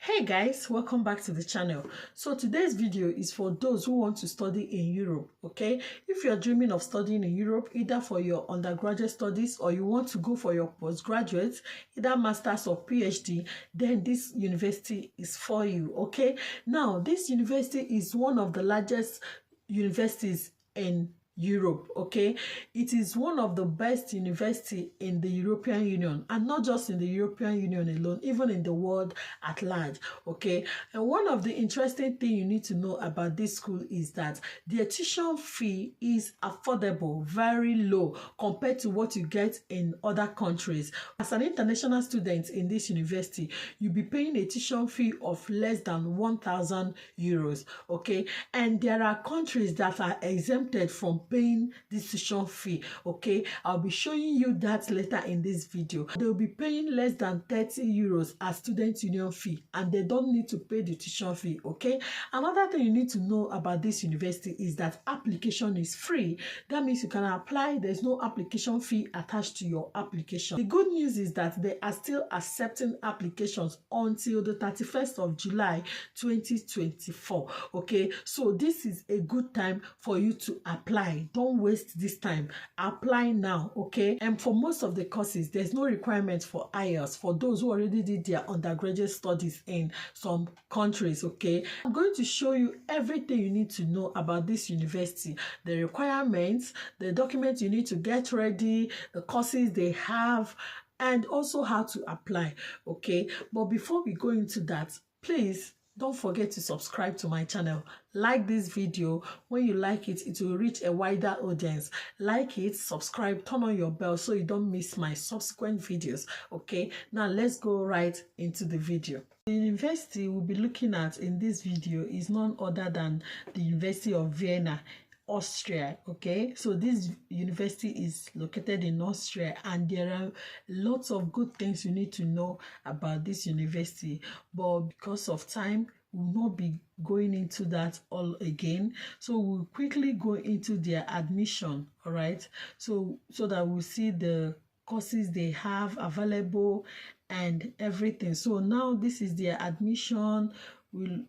Hey guys, welcome back to the channel. So today's video is for those who want to study in Europe. Okay, if you're dreaming of studying in Europe, either for your undergraduate studies or you want to go for your postgraduate, either master's or PhD, then this university is for you. Okay, now this university is one of the largest universities in Europe. Okay, it is one of the best university in the European Union, and not just in the European Union alone, even in the world at large. Okay, and one of the interesting thing you need to know about this school is that the tuition fee is affordable, very low compared to what you get in other countries. As an international student in this university, you'll be paying a tuition fee of less than 1,000 euros. Okay, and there are countries that are exempted from paying this tuition fee. Okay, I'll be showing you that later in this video. They'll be paying less than 30 euros as student union fee, and they don't need to pay the tuition fee. Okay, another thing you need to know about this university is that application is free. That means you can apply. There's no application fee attached to your application. The good news is that they are still accepting applications until the 31st of July 2024. Okay, so this is a good time for you to apply. Don't waste this time. Apply now. Okay, and for most of the courses, there's no requirement for IELTS for those who already did their undergraduate studies in some countries. Okay, I'm going to show you everything you need to know about this university, the requirements, the documents you need to get ready, the courses they have, and also how to apply. Okay, but before we go into that, please don't forget to subscribe to my channel. Like this video. When you like it, it will reach a wider audience. Like it, subscribe, turn on your bell so you don't miss my subsequent videos. Okay, now let's go right into the video. The university we'll be looking at in this video is none other than the University of Vienna, Austria. Okay, so this university is located in Austria, and there are lots of good things you need to know about this university, but because of time we'll not be going into that all again. So we'll quickly go into their admission. All right, so that we'll see the courses they have available and everything. So now this is their admission. We'll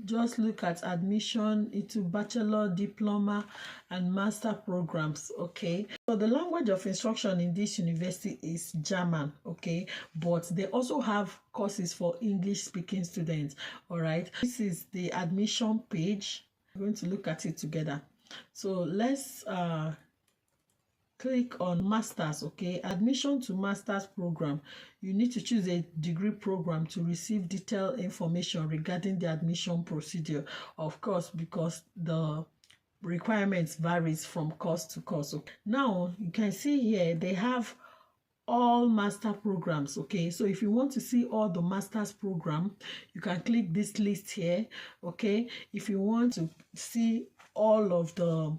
just look at admission into bachelor, diploma, and master programs. Okay, so the language of instruction in this university is German. Okay, but they also have courses for English speaking students. All right, this is the admission page. We're going to look at it together. So let's click on masters. Okay, admission to masters program. You need to choose a degree program to receive detailed information regarding the admission procedure, of course, because the requirements varies from course to course. Okay, now you can see here they have all master programs. Okay, so if you want to see all the masters program, you can click this list here. Okay, if you want to see all of the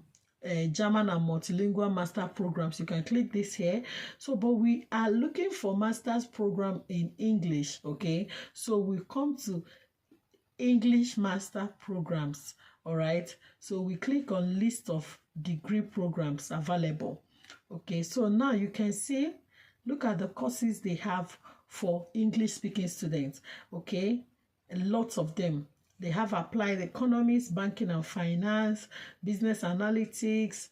German and multilingual master programs, you can click this here. So but we are looking for master's program in English. Okay, so we come to English master programs. All right, so we click on list of degree programs available. Okay, so now you can see, look at the courses they have for English speaking students. Okay, lots of them. They have applied economics, banking and finance, business analytics,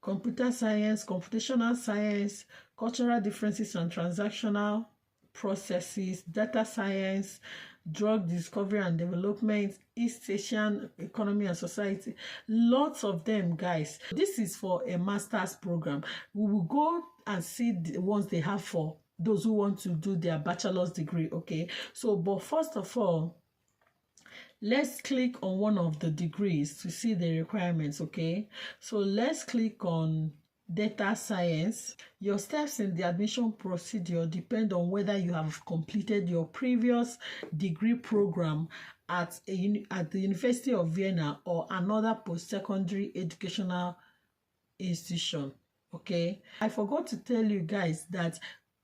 computer science, computational science, cultural differences and transactional processes, data science, drug discovery and development, East Asian economy and society. Lots of them, guys. This is for a master's program. We will go and see the ones they have for those who want to do their bachelor's degree. Okay, so but first of all, let's click on one of the degrees to see the requirements. Okay, so let's click on data science. Your steps in the admission procedure depend on whether you have completed your previous degree program at the University of Vienna or another post-secondary educational institution. Okay, I forgot to tell you guys that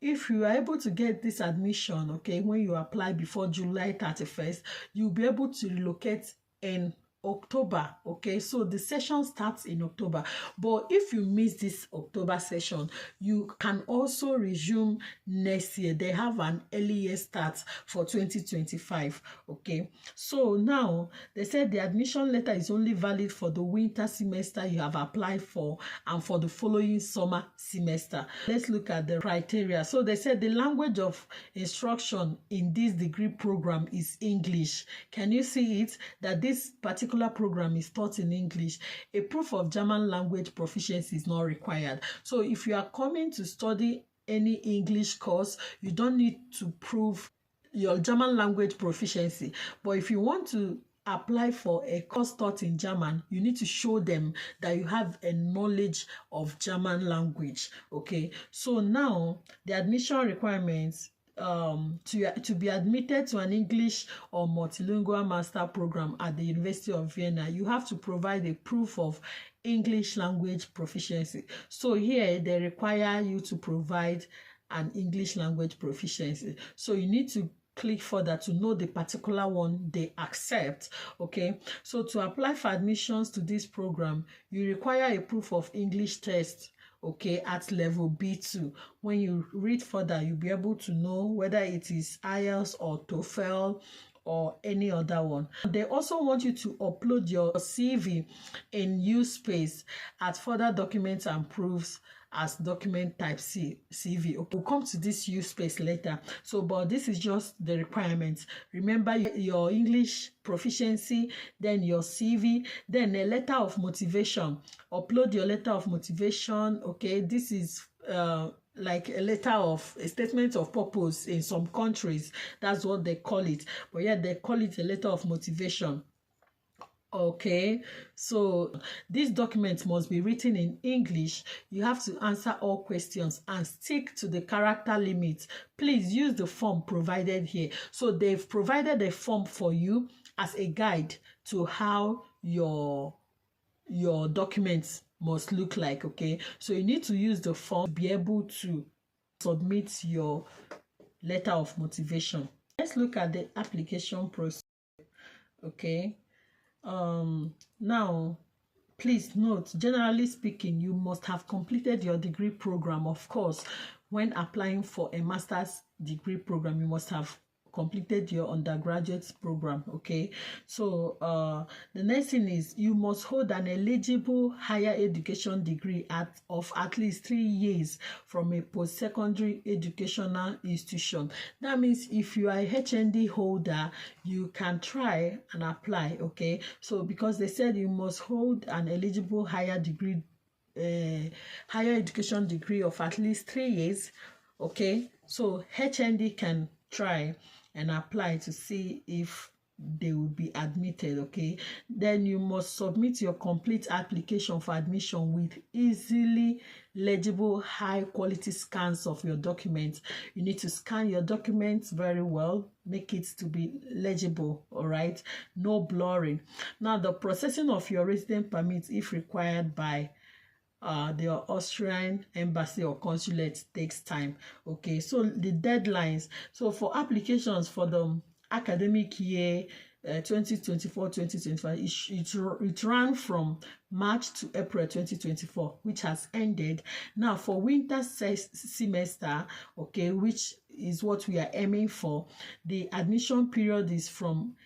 if you are able to get this admission, okay, when you apply before July 31st, you'll be able to relocate in October. Okay, so the session starts in October, but if you miss this October session, you can also resume next year. They have an early year start for 2025. Okay, so now they said the admission letter is only valid for the winter semester you have applied for and for the following summer semester. Let's look at the criteria. So they said the language of instruction in this degree program is English. Can you see it, that this particular program is taught in English? A proof of German language proficiency is not required. So if you are coming to study any English course, you don't need to prove your German language proficiency. But if you want to apply for a course taught in German, you need to show them that you have a knowledge of German language. Okay, so now the admission requirements, to be admitted to an English or multilingual master program at the University of Vienna, you have to provide a proof of English language proficiency. So here they require you to provide an English language proficiency. So you need to click further to know the particular one they accept. Okay, so to apply for admissions to this program, you require a proof of English test, okay, at level B2. When you read further, you'll be able to know whether it is IELTS or TOEFL or any other one. They also want you to upload your CV in USpace at further documents and proofs as document type CV. Okay, we'll come to this USpace later. So, but this is just the requirements. Remember your English proficiency, then your CV, then a letter of motivation. Upload your letter of motivation. Okay, this is like a statement of purpose in some countries. That's what they call it. But yeah, they call it a letter of motivation. Okay, so this document must be written in English. You have to answer all questions and stick to the character limit. Please use the form provided here. So they've provided a form for you as a guide to how your documents must look like. Okay, so you need to use the form to be able to submit your letter of motivation. Let's look at the application process. Okay, now please note, generally speaking, you must have completed your degree program. Of course, when applying for a master's degree program, you must have completed your undergraduate program. Okay, so the next thing is you must hold an eligible higher education degree of at least 3 years from a post-secondary educational institution. That means if you are a HND holder, you can try and apply. Okay, so because they said you must hold an eligible higher education degree of at least 3 years. Okay, so HND can try and apply to see if they will be admitted. Okay, then you must submit your complete application for admission with easily legible high quality scans of your documents. You need to scan your documents very well, make it to be legible. All right, no blurring. Now the processing of your resident permit, if required by the Austrian embassy or consulate, takes time. Okay, so the deadlines, so for applications for the academic year 2024-2025, it ran from March to April 2024, which has ended. Now for winter semester, okay, which is what we are aiming for, the admission period is from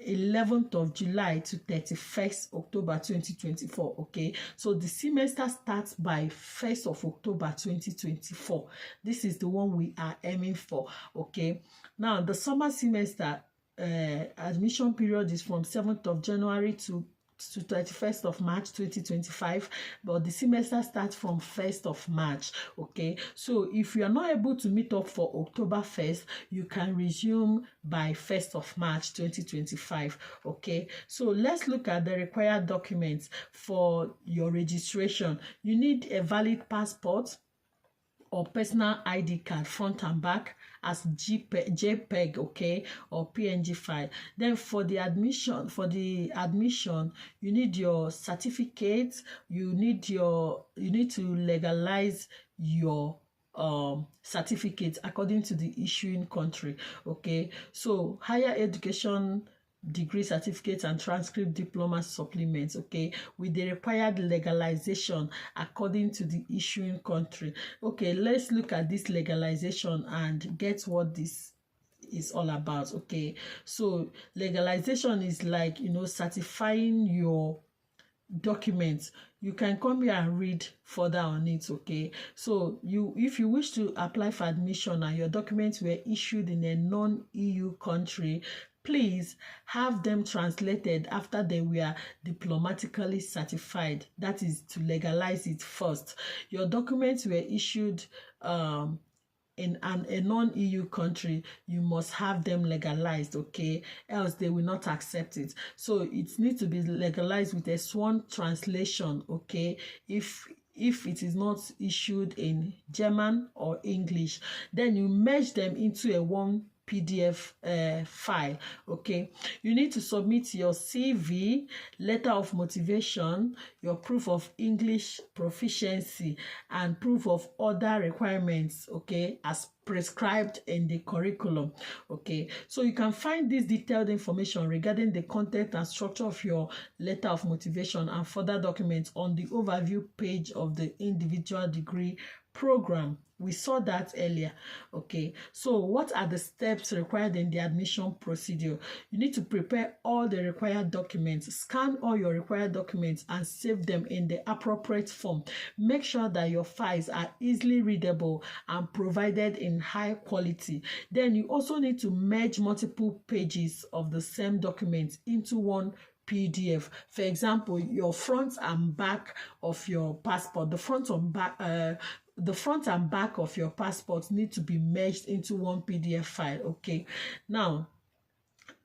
11th of July to 31st October 2024. Okay, so the semester starts by 1st of October 2024. This is the one we are aiming for. Okay, now the summer semester admission period is from 7th of January to 31st of March 2025, but the semester starts from 1st of March. Okay, so if you are not able to meet up for October 1st, you can resume by 1st of March 2025. Okay, so let's look at the required documents for your registration. You need a valid passport or personal ID card, front and back, as JPEG, okay, or PNG file. Then for the admission, you need your certificate. You need to legalize your certificate according to the issuing country. Okay, so higher education degree certificate and transcript diploma supplements, okay, with the required legalization according to the issuing country. Okay, let's look at this legalization and get what this is all about. Okay, so legalization is like, you know, certifying your documents. You can come here and read further on it. Okay, so if you wish to apply for admission and your documents were issued in a non-EU country, please have them translated after they were diplomatically certified. That is to legalize it first. Your documents were issued in a non-EU country, you must have them legalized, okay, else they will not accept it. So it needs to be legalized with a sworn translation, okay, if it is not issued in German or English. Then you merge them into a one PDF file. Okay, you need to submit your CV, letter of motivation, your proof of English proficiency, and proof of other requirements, okay, as prescribed in the curriculum. Okay, so you can find this detailed information regarding the content and structure of your letter of motivation and further documents on the overview page of the individual degree program. We saw that earlier. Okay, so what are the steps required in the admission procedure? You need to prepare all the required documents, scan all your required documents and save them in the appropriate form. Make sure that your files are easily readable and provided in high quality. Then you also need to merge multiple pages of the same document into one PDF. For example, your front and back of your passport, the front and back of your passport need to be merged into one PDF file. Okay, now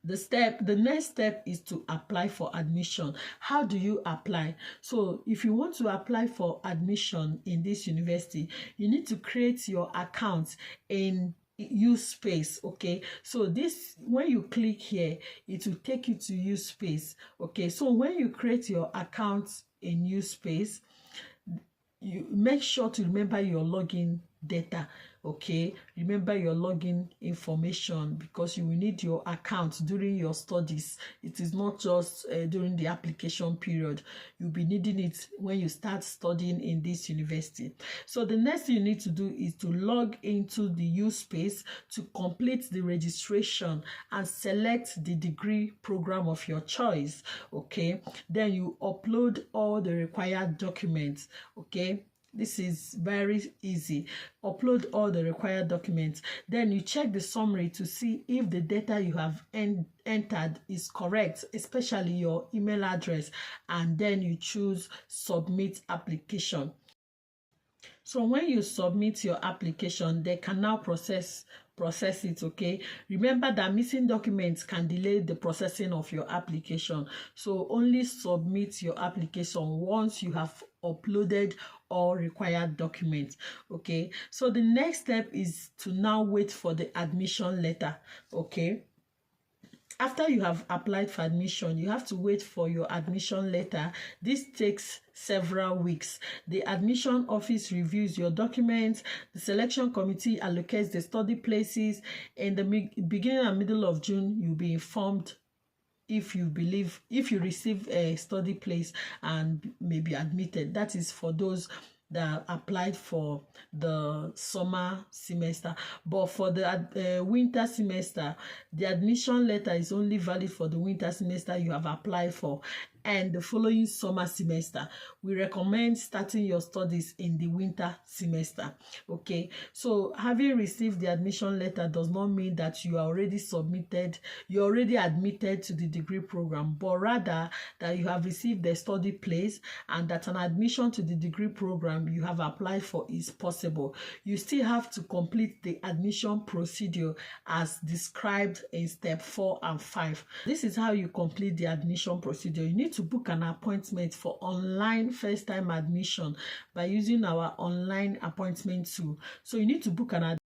the next step is to apply for admission. How do you apply? So if you want to apply for admission in this university, you need to create your account in USpace. Okay, so this, when you click here, it will take you to USpace. Okay, so when you create your account in USpace, you make sure to remember your login data. Okay, remember your login information, because you will need your account during your studies. It is not just during the application period. You'll be needing it when you start studying in this university. So the next thing you need to do is to log into the USpace to complete the registration and select the degree program of your choice. Okay, then you upload all the required documents. Okay, this is very easy. Upload all the required documents. Then you check the summary to see if the data you have entered is correct, especially your email address, and then you choose submit application. So when you submit your application, they can now process it. Okay, remember that missing documents can delay the processing of your application, so only submit your application once you have uploaded all required documents. Okay, so the next step is to now wait for the admission letter. Okay, after you have applied for admission, you have to wait for your admission letter. This takes several weeks. The admission office reviews your documents. The selection committee allocates the study places. In the beginning and middle of June, you'll be informed if you receive a study place and may be admitted. That is for those that applied for the summer semester. But for the winter semester, the admission letter is only valid for the winter semester you have applied for. And the following summer semester, we recommend starting your studies in the winter semester. Okay, so having received the admission letter does not mean that you are already admitted to the degree program, but rather that you have received the study place and that an admission to the degree program you have applied for is possible. You still have to complete the admission procedure as described in step 4 and 5. This is how you complete the admission procedure. You need to book an appointment for online first-time admission by using our online appointment tool. So you need to book an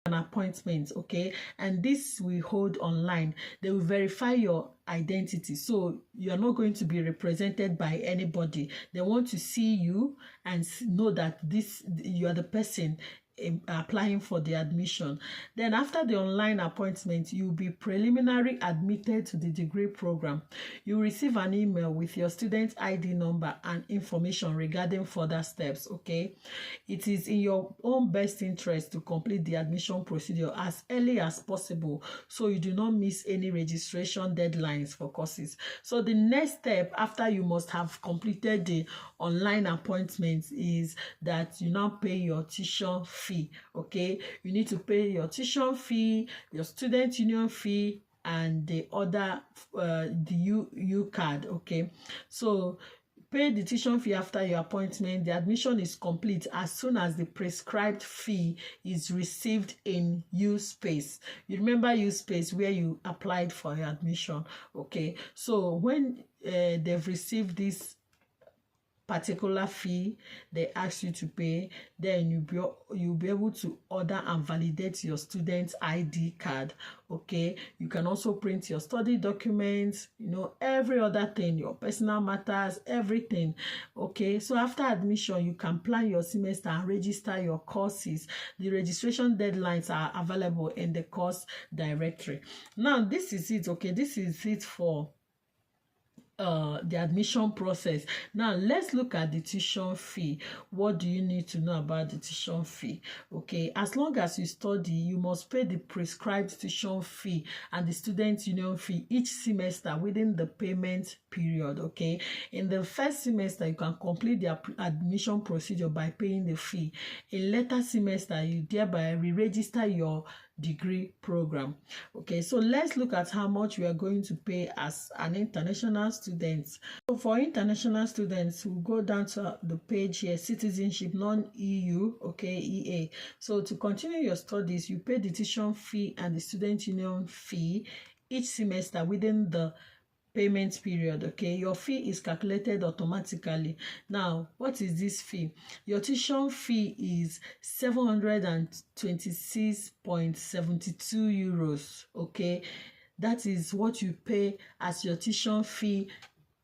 appointment, okay, and this we hold online. They will verify your identity, so you are not going to be represented by anybody. They want to see you and know that you are the person applying for the admission. Then after the online appointment, you'll be preliminary admitted to the degree program. You receive an email with your student ID number and information regarding further steps. Okay, it is in your own best interest to complete the admission procedure as early as possible so you do not miss any registration deadlines for courses. So the next step after you must have completed the online appointment is that you now pay your tuition fee. Okay, you need to pay your tuition fee, your student union fee, and the other the U card. Okay, so pay the tuition fee after your appointment. The admission is complete as soon as the prescribed fee is received in U space. You remember U space where you applied for your admission. Okay, so when they've received this particular fee they ask you to pay, then you'll be able to order and validate your student ID card. Okay, you can also print your study documents, you know, every other thing, your personal matters, everything. Okay, so after admission you can plan your semester and register your courses. The registration deadlines are available in the course directory. Now this is it. Okay, this is it for the admission process. Now let's look at the tuition fee. What do you need to know about the tuition fee? Okay, as long as you study, you must pay the prescribed tuition fee and the student union fee each semester within the payment period. Okay, in the first semester you can complete the admission procedure by paying the fee. In later semester you thereby re-register your degree program. Okay, so let's look at how much we are going to pay as an international student. So for international students, we'll go down to the page here, citizenship non-EU, okay, EA. So to continue your studies, you pay the tuition fee and the student union fee each semester within the payment period. Okay, your fee is calculated automatically. Now what is this fee? Your tuition fee is 726.72 euros. Okay, that is what you pay as your tuition fee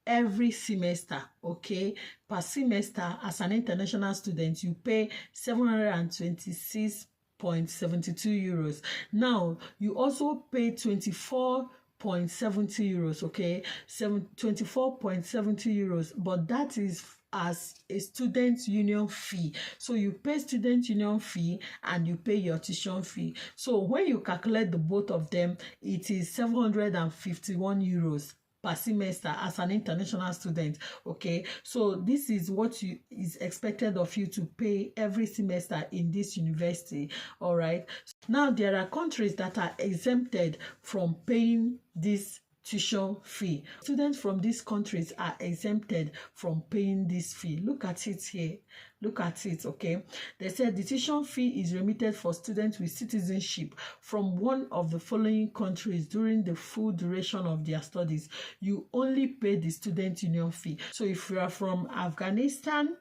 every semester. Okay, per semester as an international student you pay 726.72 euros. Now you also pay 24.70 euros. Okay, 24.70 euros, but that is as a student union fee. So you pay student union fee and you pay your tuition fee. So when you calculate the both of them, it is 751 euros per semester as an international student. Okay, so this is what is expected of you to pay every semester in this university. All right, now there are countries that are exempted from paying this tuition fee. Students from these countries are exempted from paying this fee. Look at it here. Look at it. Okay, they said the tuition fee is remitted for students with citizenship from one of the following countries during the full duration of their studies. You only pay the student union fee. So if you are from Afghanistan,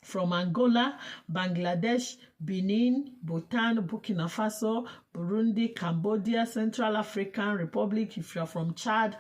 from Angola, Bangladesh, Benin, Bhutan, Burkina Faso, Burundi, Cambodia, Central African Republic, if you're from Chad,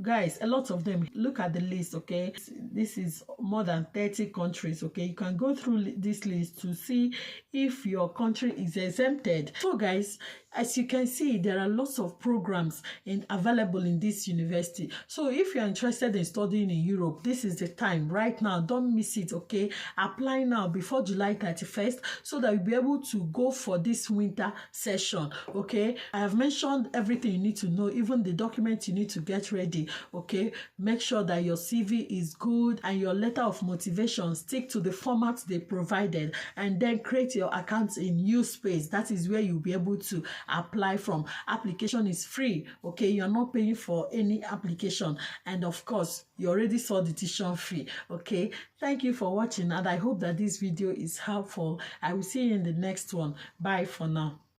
guys, a lot of them. Look at the list. Okay, this is more than 30 countries. Okay, you can go through this list to see if your country is exempted. So guys, as you can see, there are lots of programs available in this university. So if you're interested in studying in Europe, this is the time right now. Don't miss it. Okay, apply now before July 31st so that you'll be able to go for this winter session. Okay, I have mentioned everything you need to know, even the documents you need to get ready. Okay, make sure that your CV is good and your letter of motivation stick to the format they provided, and then create your account in USpace. That is where you'll be able to apply from. Application is free. Okay, you're not paying for any application, and of course you already saw the tuition fee. Okay, thank you for watching, and I hope that this video is helpful. I will see you in the next one. Bye for now.